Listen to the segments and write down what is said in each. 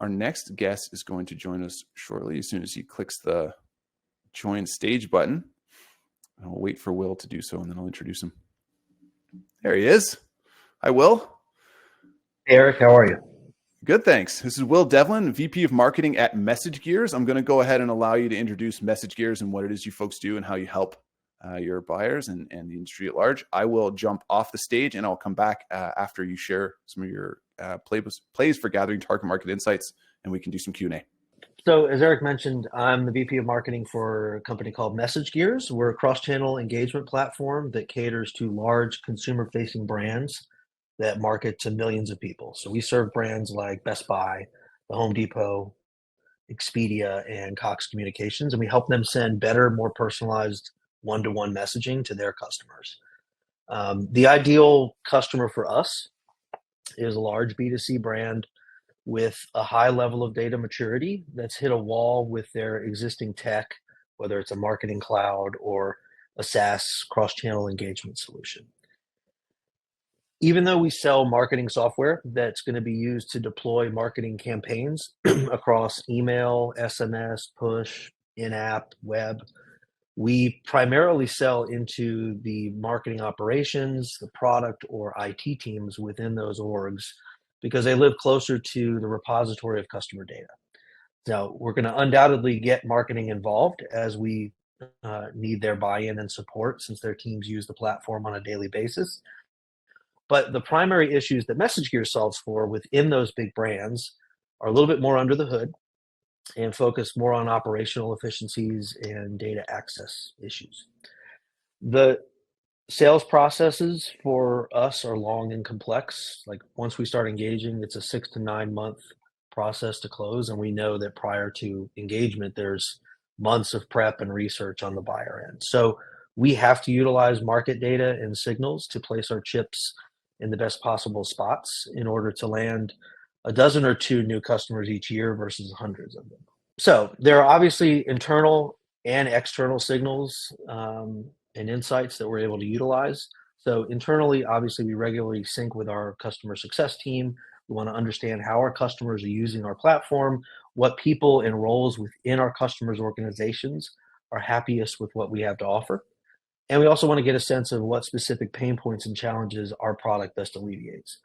our next guest is going to join us shortly as soon as he clicks the join stage button. I'll wait for Will to do so, and then I'll introduce him. There he is. Hi, Will. Hey, Eric. How are you? Good, thanks. This is Will Devlin, VP of Marketing at MessageGears. I'm going to go ahead and allow you to introduce MessageGears and what it is you folks do and how you help your buyers and the industry at large. I will jump off the stage, and I'll come back after you share some of your plays for gathering target market insights, and we can do some Q&A. So as Eric mentioned, I'm the VP of Marketing for a company called MessageGears. We're a cross-channel engagement platform that caters to large consumer-facing brands that market to millions of people. So we serve brands like Best Buy, the Home Depot, Expedia, and Cox Communications, and we help them send better, more personalized one-to-one messaging to their customers. The ideal customer for us is a large B2C brand with a high level of data maturity that's hit a wall with their existing tech, whether it's a marketing cloud or a SaaS cross-channel engagement solution. Even though we sell marketing software that's going to be used to deploy marketing campaigns across email, SMS, push, in-app, web, we primarily sell into the marketing operations, the product, or IT teams within those orgs because they live closer to the repository of customer data. Now, we're going to undoubtedly get marketing involved as we need their buy-in and support since their teams use the platform on a daily basis. But the primary issues that MessageGears solves for within those big brands are a little bit more under the hood and focus more on operational efficiencies and data access issues. The sales processes for us are long and complex. Like once we start engaging, it's a 6 to 9 month process to close. And we know that prior to engagement, there's months of prep and research on the buyer end. So we have to utilize market data and signals to place our chips in the best possible spots in order to land a dozen or two new customers each year versus hundreds of them. So there are obviously internal and external signals and insights that we're able to utilize. So internally, obviously, we regularly sync with our customer success team. We want to understand how our customers are using our platform, what people and roles within our customers' organizations are happiest with what we have to offer. And we also want to get a sense of what specific pain points and challenges our product best alleviates.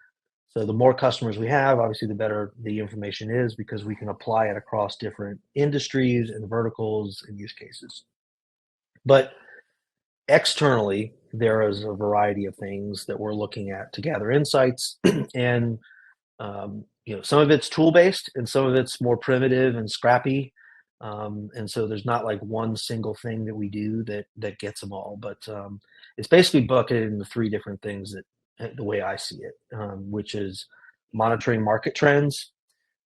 So the more customers we have, obviously, the better the information is because we can apply it across different industries and verticals and use cases. But externally, there is a variety of things that we're looking at to gather insights, and some of it's tool-based, and some of it's more primitive and scrappy. And so there's not like one single thing that we do that gets them all, but it's basically bucketed into 3 different things that the way I see it, which is monitoring market trends,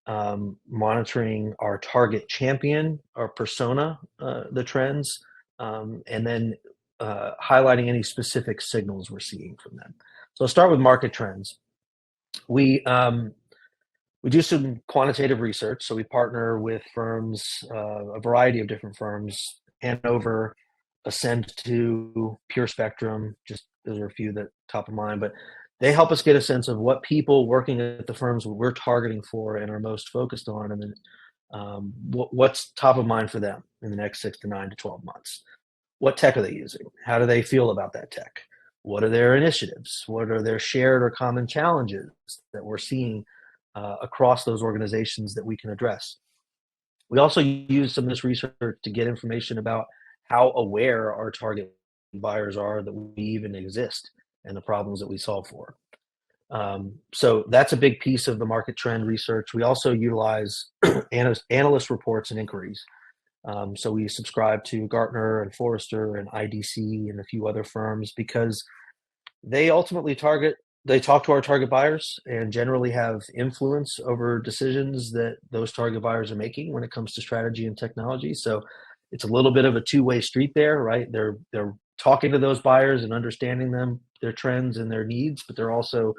monitoring our target champion, our persona, the trends, and then highlighting any specific signals we're seeing from them. So I'll start with market trends. We do some quantitative research. So we partner with firms, a variety of different firms, Hanover, Ascend2, Pure Spectrum, just those are a few that top of mind, but they help us get a sense of what people working at the firms we're targeting for and are most focused on, and then what's top of mind for them in the next 6 to 9 to 12 months. What tech are they using? How do they feel about that tech? What are their initiatives? What are their shared or common challenges that we're seeing across those organizations that we can address? We also use some of this research to get information about how aware our target buyers are that we even exist and the problems that we solve for. So that's a big piece of the market trend research. We also utilize analyst reports and inquiries. So we subscribe to Gartner and Forrester and IDC and a few other firms because they ultimately talk to our target buyers and generally have influence over decisions that those target buyers are making when it comes to strategy and technology. So it's a little bit of a two-way street there, right? They're talking to those buyers and understanding them, their trends and their needs, but they're also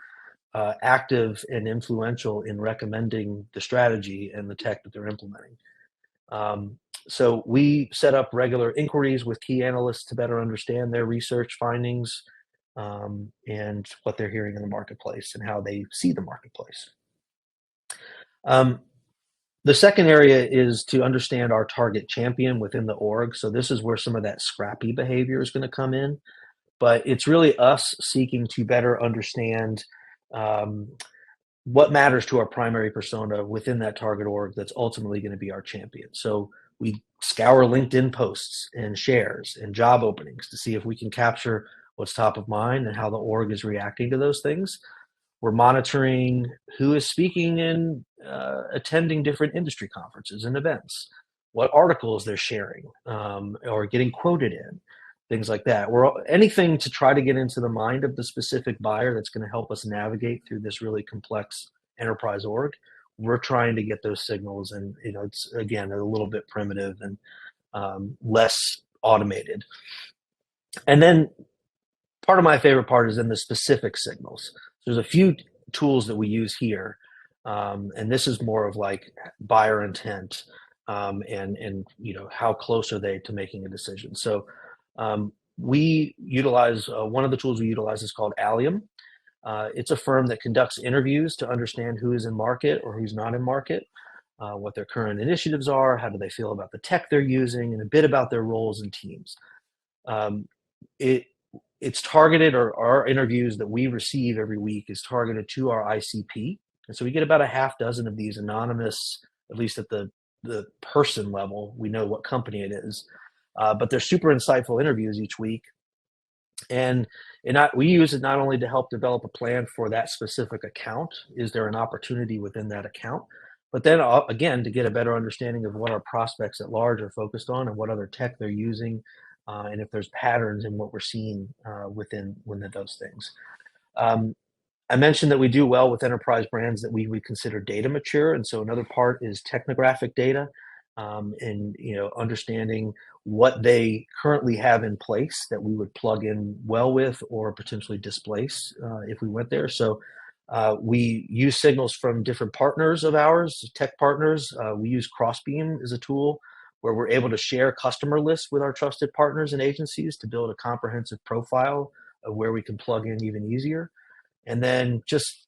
active and influential in recommending the strategy and the tech that they're implementing. So we set up regular inquiries with key analysts to better understand their research findings and what they're hearing in the marketplace and how they see the marketplace. The second area is to understand our target champion within the org. So this is where some of that scrappy behavior is going to come in. But it's really us seeking to better understand um, what matters to our primary persona within that target org that's ultimately going to be our champion. So we scour LinkedIn posts and shares and job openings to see if we can capture what's top of mind and how the org is reacting to those things. We're monitoring who is speaking and attending different industry conferences and events, what articles they're sharing or getting quoted in, things like that. Anything to try to get into the mind of the specific buyer that's going to help us navigate through this really complex enterprise org. We're trying to get those signals, and it's again a little bit primitive and less automated. And then part of my favorite part is in the specific signals. There's a few tools that we use here, and this is more of like buyer intent and how close are they to making a decision. So we utilize one of the tools we utilize is called Allium. It's a firm that conducts interviews to understand who is in market or who's not in market, what their current initiatives are, how do they feel about the tech they're using, and a bit about their roles and teams. It's targeted, or our interviews that we receive every week is targeted to our ICP. And so we get about a half dozen of these anonymous, at least at the person level, we know what company it is. But they're super insightful interviews each week. And we use it not only to help develop a plan for that specific account, is there an opportunity within that account, but then again, to get a better understanding of what our prospects at large are focused on and what other tech they're using, and if there's patterns in what we're seeing within those things. I mentioned that we do well with enterprise brands that we would consider data mature, and so another part is technographic data, and understanding what they currently have in place that we would plug in well with or potentially displace if we went there. So we use signals from different partners of ours, tech partners. We use Crossbeam as a tool where we're able to share customer lists with our trusted partners and agencies to build a comprehensive profile of where we can plug in even easier. And then just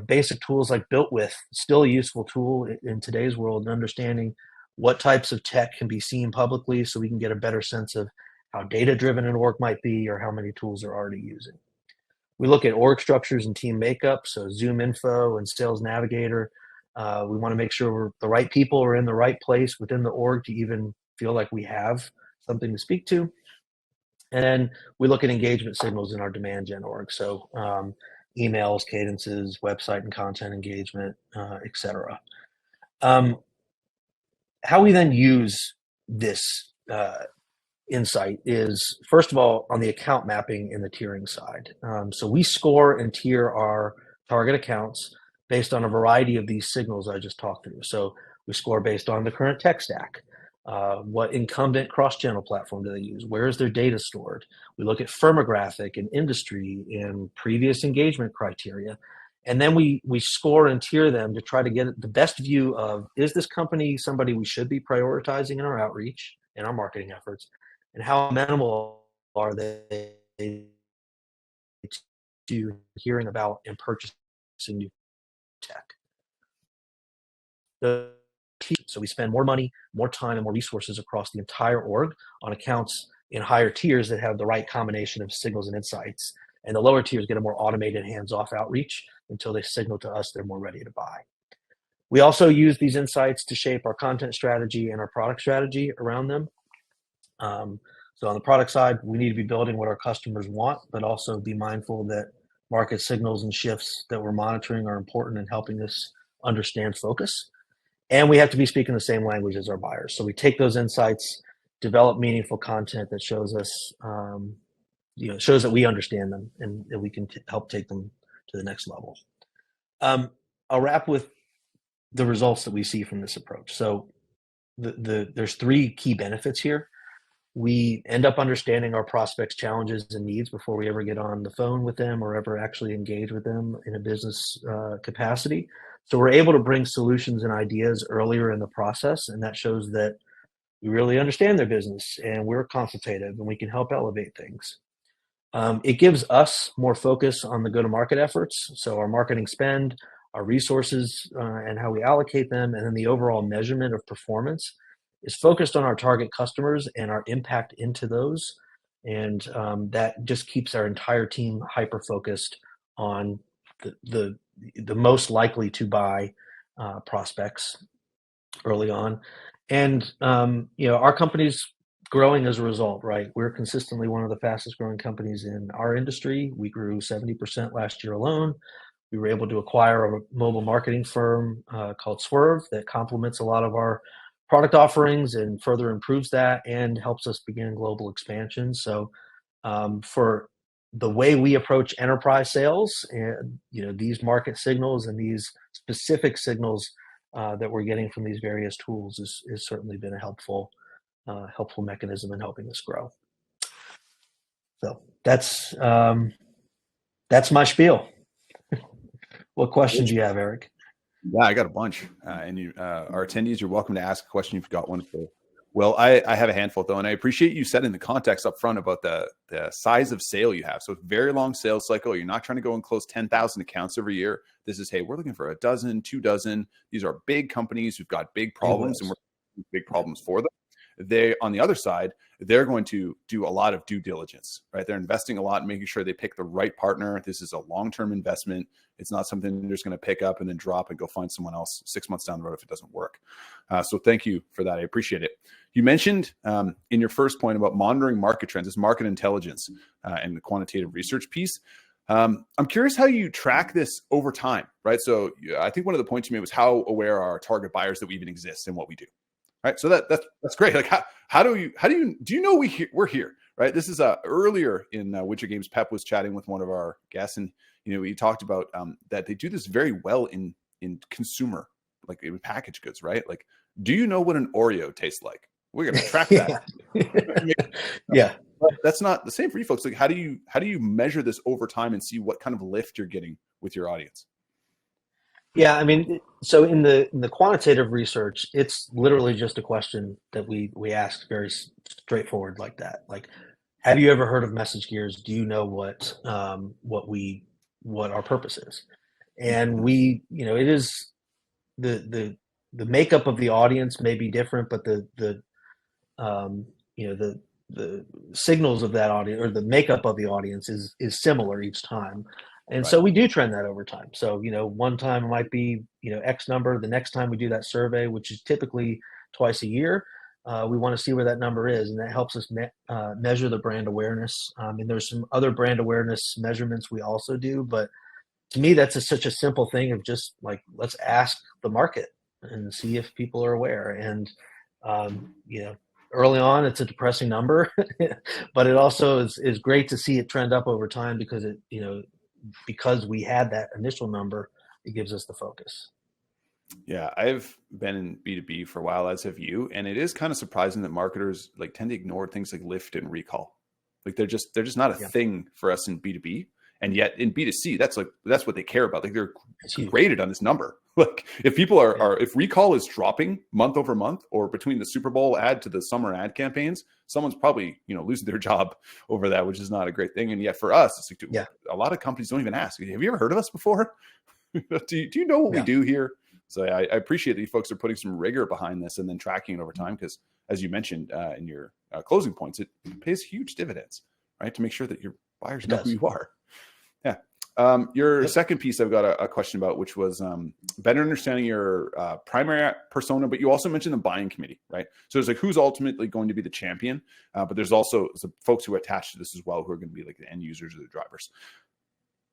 basic tools like Built With, still a useful tool in today's world, and understanding what types of tech can be seen publicly so we can get a better sense of how data-driven an org might be or how many tools they're already using. We look at org structures and team makeup, so Zoom Info and Sales Navigator. We want to make sure the right people are in the right place within the org to even feel like we have something to speak to. And then we look at engagement signals in our demand gen org, so emails, cadences, website and content engagement, et cetera. How we then use this insight is, first of all, on the account mapping and the tiering side. So we score and tier our target accounts based on a variety of these signals I just talked through. So we score based on the current tech stack. What incumbent cross-channel platform do they use? Where is their data stored? We look at firmographic and industry and previous engagement criteria. And then we score and tier them to try to get the best view of, is this company somebody we should be prioritizing in our outreach and our marketing efforts? And how amenable are they to hearing about and purchasing new tech? So we spend more money, more time, and more resources across the entire org on accounts in higher tiers that have the right combination of signals and insights. And the lower tiers get a more automated hands-off outreach until they signal to us they're more ready to buy. We also use these insights to shape our content strategy and our product strategy around them. So on the product side, we need to be building what our customers want, but also be mindful that market signals and shifts that we're monitoring are important in helping us understand focus. And we have to be speaking the same language as our buyers. So we take those insights, develop meaningful content that shows us, shows that we understand them and that we can help take them to the next level. I'll wrap with the results that we see from this approach. So there's three key benefits here. We end up understanding our prospects' challenges and needs before we ever get on the phone with them or ever actually engage with them in a business capacity. So we're able to bring solutions and ideas earlier in the process, and that shows that we really understand their business and we're consultative and we can help elevate things. It gives us more focus on the go-to-market efforts. So our marketing spend, our resources and how we allocate them, and then the overall measurement of performance is focused on our target customers and our impact into those. And that just keeps our entire team hyper focused on the most likely to buy prospects early on. And our company's growing as a result, right? We're consistently one of the fastest growing companies in our industry. We grew 70% last year alone. We were able to acquire a mobile marketing firm called Swerve that complements a lot of our product offerings and further improves that and helps us begin global expansion. So for the way we approach enterprise sales, and these market signals and these specific signals that we're getting from these various tools is certainly been a helpful mechanism in helping us grow. So that's my spiel. What question do you have, Eric? Yeah, I got a bunch. And our attendees, you're welcome to ask a question if you've got one. Well, I have a handful though, and I appreciate you setting the context up front about the size of sale you have. So very long sales cycle. You're not trying to go and close 10,000 accounts every year. This is, hey, we're looking for a dozen, 2 dozen. These are big companies who've got big problems, and we're big problems for them. They, on the other side, they're going to do a lot of due diligence, right? They're investing a lot in making sure they pick the right partner. This is a long-term investment. It's not something they're just going to pick up and then drop and go find someone else 6 months down the road if it doesn't work. So thank you for that. I appreciate it. You mentioned in your first point about monitoring market trends, this market intelligence and the quantitative research piece. I'm curious how you track this over time, right? So I think one of the points you made was how aware are our target buyers that we even exist and what we do. Right. So that's great. Like how do you know we're here? Right. This is earlier in Wynter Games. Pep was chatting with one of our guests, and he talked about that they do this very well in consumer, like in packaged goods, right? Like, do you know what an Oreo tastes like? We're going to track that. Yeah. But that's not the same for you folks. Like, how do you measure this over time and see what kind of lift you're getting with your audience? Yeah, I mean, so in the quantitative research, it's literally just a question that we ask very straightforward like that. Like, have you ever heard of MessageGears? Do you know what our purpose is? And it is the makeup of the audience may be different, but the signals of that audience or the makeup of the audience is similar each time. And so we do trend that over time. So, one time it might be, X number. The next time we do that survey, which is typically twice a year, we want to see where that number is. And that helps us measure the brand awareness. And there's some other brand awareness measurements we also do. But to me, that's such a simple thing of just like, let's ask the market and see if people are aware. And, early on, it's a depressing number, but it also is great to see it trend up over time because because we had that initial number, it gives us the focus. Yeah, I've been in B2B for a while, as have you, and it is kind of surprising that marketers tend to ignore things like lift and recall. Like they're just not a thing for us in B2B, and yet in B2C, that's what they care about. Like they're graded on this number. Like if people if recall is dropping month over month, or between the Super Bowl ad to the summer ad campaigns, someone's probably losing their job over that, which is not a great thing. And yet for us, it's like, a lot of companies don't even ask, have you ever heard of us before? do you know what we do here? So I appreciate that you folks are putting some rigor behind this and then tracking it over time, because as you mentioned in your closing points, it pays huge dividends, right? To make sure that your buyers know who you are. Yeah. Your second piece I've got a question about, which was better understanding your primary persona, but you also mentioned the buying committee, right? So it's like who's ultimately going to be the champion, but there's also some folks who are attached to this as well, who are going to be like the end users or the drivers.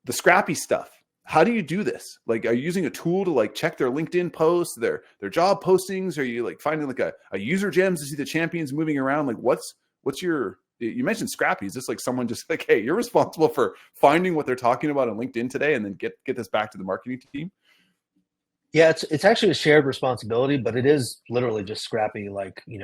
The scrappy stuff. How do you do this? Like, are you using a tool to check their LinkedIn posts, their job postings? Are you finding a user gems to see the champions moving around? Like what's your, you mentioned scrappy. Is this someone just hey, you're responsible for finding what they're talking about on LinkedIn today and then get this back to the marketing team? Yeah, it's actually a shared responsibility, but it is literally just scrappy,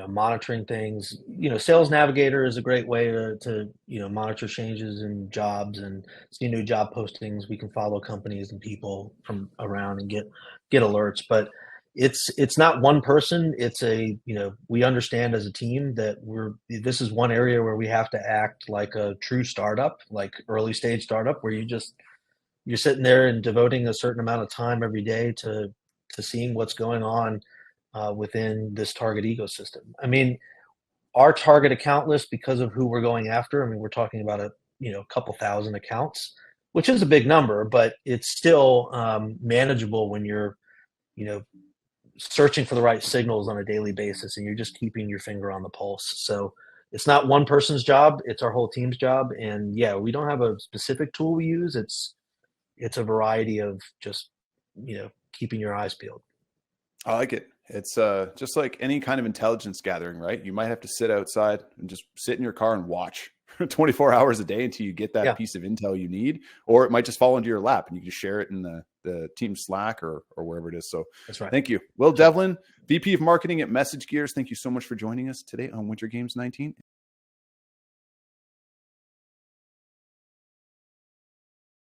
monitoring things. Sales Navigator is a great way to monitor changes in jobs and see new job postings. We can follow companies and people from around and get alerts, but it's not one person. It's we understand as a team that this is one area where we have to act like a true startup, like early stage startup, where you just you're sitting there and devoting a certain amount of time every day to seeing what's going on within this target ecosystem. I mean, our target account list, because of who we're going after, I mean, we're talking about a couple thousand accounts, which is a big number, but it's still manageable when you're you know searching for the right signals on a daily basis and you're just keeping your finger on the pulse. So it's not one person's job, it's our whole team's job. And yeah, we don't have a specific tool we use. It's a variety of just keeping your eyes peeled. I like it. It's just like any kind of intelligence gathering, right? You might have to sit outside and just sit in your car and watch 24 hours a day until you get that Yeah, piece of intel you need, or it might just fall into your lap and you can share it in the team Slack or wherever it is. So that's right. thank you. Will Devlin, VP of Marketing at MessageGears. Thank you so much for joining us today on Wynter Games 19.